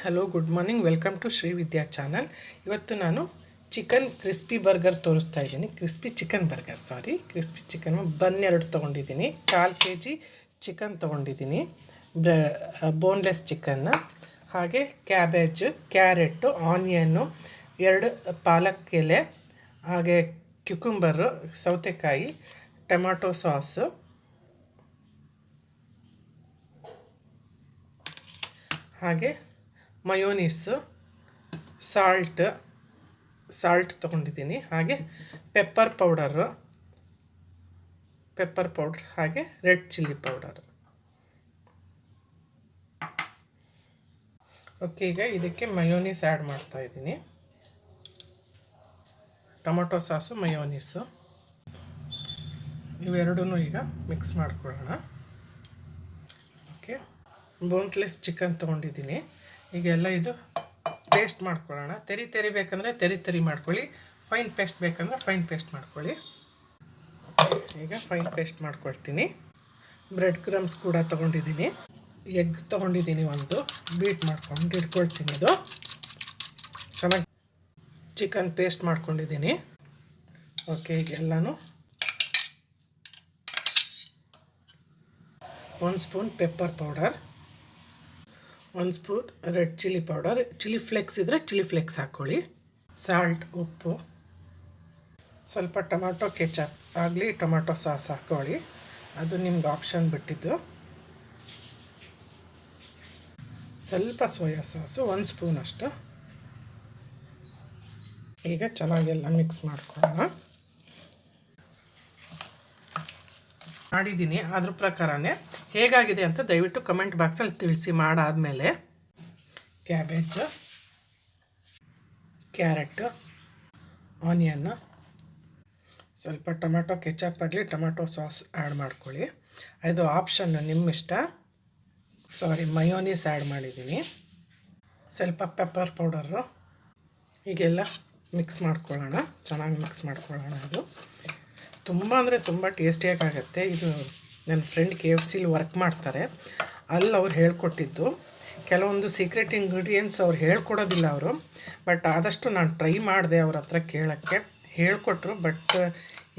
Hello good morning welcome to Shri Vidya channel. ಇವತ್ತು ನಾನು chicken crispy burger ತೋರಿಸ್ತಾ ಇದ್ದೀನಿ. ಕ್ರಿಸ್ಪಿ ಚಿಕನ್ ಬನ್ 2 ತೊಗೊಂಡಿದ್ದೀನಿ. 1/4 kg ಚಿಕನ್ ತೊಗೊಂಡಿದ್ದೀನಿ, ಬೋನ್ಲೆಸ್ ಚಿಕನ್ನ. ಹಾಗೆ ಕ್ಯಾಬೇಜ್, ಕ್ಯಾರೆಟು, ಆನಿಯನ್ನು, 2 ಪಾಲಕ್ ಎಲೆ, ಹಾಗೆ ಕ್ಯುಕುಂಬರು, ಸೌತೆಕಾಯಿ, ಟೊಮ್ಯಾಟೊ ಸಾಸು, ಹಾಗೆ ಮಯೋನೀಸು, ಸಾಲ್ಟ್ ತೊಗೊಂಡಿದ್ದೀನಿ. ಹಾಗೆ ಪೆಪ್ಪರ್ ಪೌಡರ್, ಹಾಗೆ ರೆಡ್ ಚಿಲ್ಲಿ ಪೌಡರ್. ಓಕೆ, ಈಗ ಇದಕ್ಕೆ ಮಯೋನೀಸ್ ಆ್ಯಡ್ ಮಾಡ್ತಾಯಿದ್ದೀನಿ. ಟೊಮೊಟೊ ಸಾಸು, ಮಯೋನೀಸು ಇವೆರಡೂ ಈಗ ಮಿಕ್ಸ್ ಮಾಡ್ಕೊಳ್ಳೋಣ. ಓಕೆ, ಬೋನ್ಲೆಸ್ ಚಿಕನ್ ತೊಗೊಂಡಿದ್ದೀನಿ. ಈಗೆಲ್ಲ ಇದು ಪೇಸ್ಟ್ ಮಾಡ್ಕೊಳ್ಳೋಣ. ತೆರಿ ಬೇಕಂದರೆ ತೆರಿ ಮಾಡ್ಕೊಳ್ಳಿ, ಫೈನ್ ಪೇಸ್ಟ್ ಬೇಕಂದರೆ ಫೈನ್ ಪೇಸ್ಟ್ ಮಾಡ್ಕೊಳ್ಳಿ. ಈಗ ಫೈನ್ ಪೇಸ್ಟ್ ಮಾಡ್ಕೊಳ್ತೀನಿ. ಬ್ರೆಡ್ ಕ್ರಮ್ಸ್ ಕೂಡ ತೊಗೊಂಡಿದ್ದೀನಿ. ಎಗ್ ತೊಗೊಂಡಿದ್ದೀನಿ, ಒಂದು ಬೀಟ್ ಮಾಡ್ಕೊಂಡು ಇಟ್ಕೊಳ್ತೀನಿ. ಇದು ಚೆನ್ನಾಗಿ ಚಿಕನ್ ಪೇಸ್ಟ್ ಮಾಡ್ಕೊಂಡಿದ್ದೀನಿ. ಓಕೆ, ಈಗೆಲ್ಲನೂ 1 spoon pepper powder, 1 spoon red chilli powder, chilli flakes ಇದ್ದರೆ ಚಿಲ್ಲಿ ಫ್ಲೇಕ್ಸ್ ಹಾಕ್ಕೊಳ್ಳಿ, ಸಾಲ್ಟ್, ಉಪ್ಪು, ಸ್ವಲ್ಪ ಟೊಮ್ಯಾಟೊ ಕೆಚಪ್ ಆಗಲಿ ಟೊಮ್ಯಾಟೊ ಸಾಸ್ ಹಾಕ್ಕೊಳ್ಳಿ, ಅದು ನಿಮ್ಗೆ ಆಪ್ಷನ್ ಬಿಟ್ಟಿದ್ದು. ಸ್ವಲ್ಪ ಸೋಯಾ ಸಾಸು 1 ಸ್ಪೂನ್ ಅಷ್ಟು. ಈಗ ಚೆನ್ನಾಗೆಲ್ಲ ಮಿಕ್ಸ್ ಮಾಡ್ಕೊಳ್ಳೋಣ. ಮಾಡಿದ್ದೀನಿ, ಅದ್ರ ಪ್ರಕಾರನೇ ಹೇಗಾಗಿದೆ ಅಂತ ದಯವಿಟ್ಟು ಕಮೆಂಟ್ ಬಾಕ್ಸಲ್ಲಿ ತಿಳಿಸಿ. ಮಾಡಾದಮೇಲೆ ಕ್ಯಾಬೇಜ್, ಕ್ಯಾರೆಟು, ಆನಿಯನ್ನು, ಸ್ವಲ್ಪ ಟೊಮ್ಯಾಟೊ ಕೆಚಪ್ ಆಗಲಿ ಟೊಮ್ಯಾಟೊ ಸಾಸ್ ಆ್ಯಡ್ ಮಾಡ್ಕೊಳ್ಳಿ, ಅದು ಆಪ್ಷನ್ನು ನಿಮ್ಮ ಇಷ್ಟ. ಮಯೋನೀಸ್ ಆ್ಯಡ್ ಮಾಡಿದ್ದೀನಿ, ಸ್ವಲ್ಪ ಪೆಪ್ಪರ್ ಪೌಡರು. ಹೀಗೆಲ್ಲ ಮಿಕ್ಸ್ ಮಾಡ್ಕೊಳ್ಳೋಣ, ಚೆನ್ನಾಗಿ ಮಿಕ್ಸ್ ಮಾಡ್ಕೊಳ್ಳೋಣ. ಅದು ತುಂಬ ಅಂದರೆ ತುಂಬ ಟೇಸ್ಟಿಯಾಗುತ್ತೆ. ಇದು ನನ್ನ ಫ್ರೆಂಡ್ KFCಲಿ ವರ್ಕ್ ಮಾಡ್ತಾರೆ, ಅಲ್ಲಿ ಅವ್ರು ಹೇಳ್ಕೊಟ್ಟಿದ್ದು. ಕೆಲವೊಂದು ಸೀಕ್ರೆಟ್ ಇಂಗ್ರೀಡಿಯೆಂಟ್ಸ್ ಅವ್ರು ಹೇಳ್ಕೊಡೋದಿಲ್ಲ ಅವರು, ಬಟ್ ಆದಷ್ಟು ನಾನು ಟ್ರೈ ಮಾಡಿದೆ ಅವ್ರ ಹತ್ರ ಕೇಳೋಕ್ಕೆ. ಹೇಳ್ಕೊಟ್ರು, ಬಟ್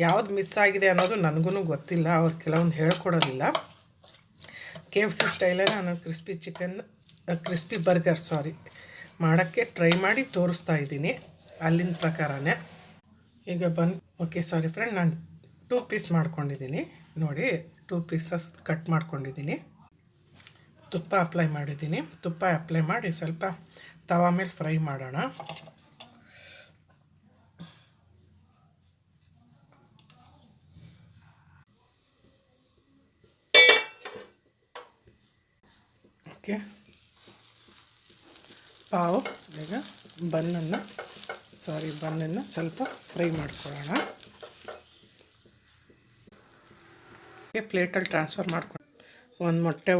ಯಾವ್ದು ಮಿಸ್ ಆಗಿದೆ ಅನ್ನೋದು ನನಗೂ ಗೊತ್ತಿಲ್ಲ. ಅವ್ರು ಕೆಲವೊಂದು ಹೇಳ್ಕೊಡೋದಿಲ್ಲ. KFC ಸ್ಟೈಲೇ ನಾನು ಕ್ರಿಸ್ಪಿ ಬರ್ಗರ್ ಮಾಡೋಕ್ಕೆ ಟ್ರೈ ಮಾಡಿ ತೋರಿಸ್ತಾ ಇದ್ದೀನಿ, ಅಲ್ಲಿನ ಪ್ರಕಾರನೇ. ಈಗ ಓಕೆ ಫ್ರೆಂಡ್, ನಾನು 2 ಪೀಸ್ ಮಾಡ್ಕೊಂಡಿದ್ದೀನಿ ನೋಡಿ. 2 ಪೀಸಸ್ ಕಟ್ ಮಾಡ್ಕೊಂಡಿದ್ದೀನಿ. ತುಪ್ಪ ಅಪ್ಲೈ ಮಾಡಿದ್ದೀನಿ. ತುಪ್ಪ ಅಪ್ಲೈ ಮಾಡಿ ಸ್ವಲ್ಪ ತವಾ ಮೇಲೆ ಫ್ರೈ ಮಾಡೋಣ. ಓಕೆ, ಈಗ ಬನ್ನನ್ನು ಸ್ವಲ್ಪ ಫ್ರೈ ಮಾಡ್ಕೊಳ್ಳೋಣ. ಪ್ಲೇಟಲ್ಲಿ ಟ್ರಾನ್ಸ್ಫರ್ ಮಾಡ್ಕೊಂಡು 1 ಮೊಟ್ಟೆ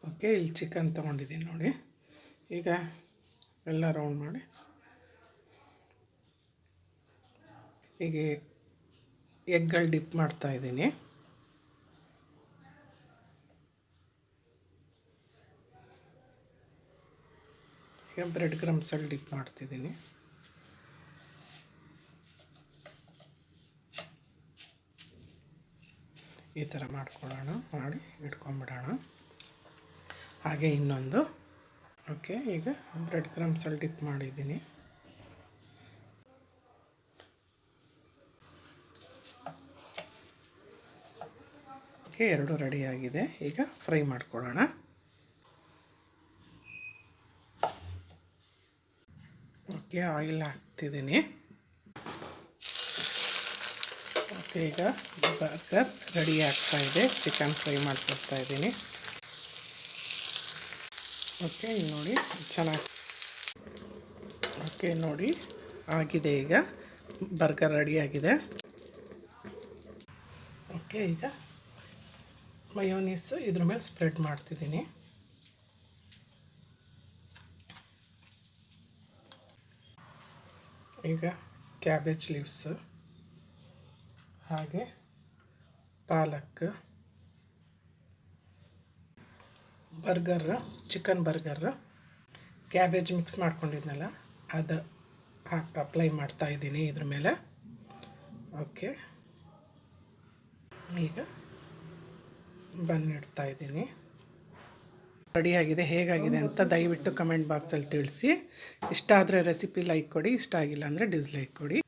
ಓಕೆ, ಇಲ್ಲಿ ಚಿಕನ್ ತೊಗೊಂಡಿದ್ದೀನಿ ನೋಡಿ. ಈಗ ಎಲ್ಲ ರೌಂಡ್ ಮಾಡಿ ಹೀಗೆ ಎಗ್ಗಳು ಡಿಪ್ ಮಾಡ್ತಾಯಿದ್ದೀನಿ. ಈಗ ಬ್ರೆಡ್ ಕ್ರಮ್ಸಲ್ಲಿ ಡಿಪ್ ಮಾಡ್ತಿದ್ದೀನಿ. ಈ ಥರ ಮಾಡಿ ಇಟ್ಕೊಂಡ್ಬಿಡೋಣ. ಹಾಗೆ ಇನ್ನೊಂದು. ಓಕೆ, ಈಗ ಬ್ರೆಡ್ ಕ್ರಮ್ಸಲ್ಲಿ ಡಿಪ್ ಮಾಡಿದ್ದೀನಿ. ಓಕೆ, 2 ರೆಡಿಯಾಗಿದೆ. ಈಗ ಫ್ರೈ ಮಾಡ್ಕೊಳ್ಳೋಣ. ಓಕೆ, ಆಯಿಲ್ ಹಾಕ್ತಿದ್ದೀನಿ. ಓಕೆ, ಈಗ ಬರ್ಗರ್ ರೆಡಿ ಆಗ್ತಾಯಿದೆ. ಚಿಕನ್ ಫ್ರೈ ಮಾಡ್ಕೊಳ್ತಾ ಇದ್ದೀನಿ. ಓಕೆ, ನೋಡಿ ಚೆನ್ನಾಗಿ. ಓಕೆ, ನೋಡಿ ಆಗಿದೆ. ಈಗ ಬರ್ಗರ್ ರೆಡಿಯಾಗಿದೆ. ಓಕೆ, ಈಗ ಮಯೋನೀಸ್ ಇದ್ರ ಮೇಲೆ ಸ್ಪ್ರೆಡ್ ಮಾಡ್ತಿದ್ದೀನಿ. ಈಗ ಕ್ಯಾಬೇಜ್ ಲೀವ್ಸ್, ಹಾಗೆ ಪಾಲಕ್, ಚಿಕನ್ ಬರ್ಗರ್, ಕ್ಯಾಬೇಜ್ ಮಿಕ್ಸ್ ಮಾಡ್ಕೊಂಡಿದ್ನಲ್ಲ ಅದು ಅಪ್ಲೈ ಮಾಡ್ತಾ ಇದ್ದೀನಿ ಇದ್ರ ಮೇಲೆ. ಓಕೆ, ಈಗ ಬನ್ ಇಡ್ತಾ ಇದ್ದೀನಿ. ರೆಡಿಯಾಗಿದೆ. ಹೇಗಾಗಿದೆ ಅಂತ ದಯವಿಟ್ಟು ಕಮೆಂಟ್ ಬಾಕ್ಸಲ್ಲಿ ತಿಳಿಸಿ. ಇಷ್ಟ ಆದರೆ ರೆಸಿಪಿ ಲೈಕ್ ಕೊಡಿ, ಇಷ್ಟ ಆಗಿಲ್ಲ ಅಂದರೆ ಡಿಸ್ಲೈಕ್ ಕೊಡಿ.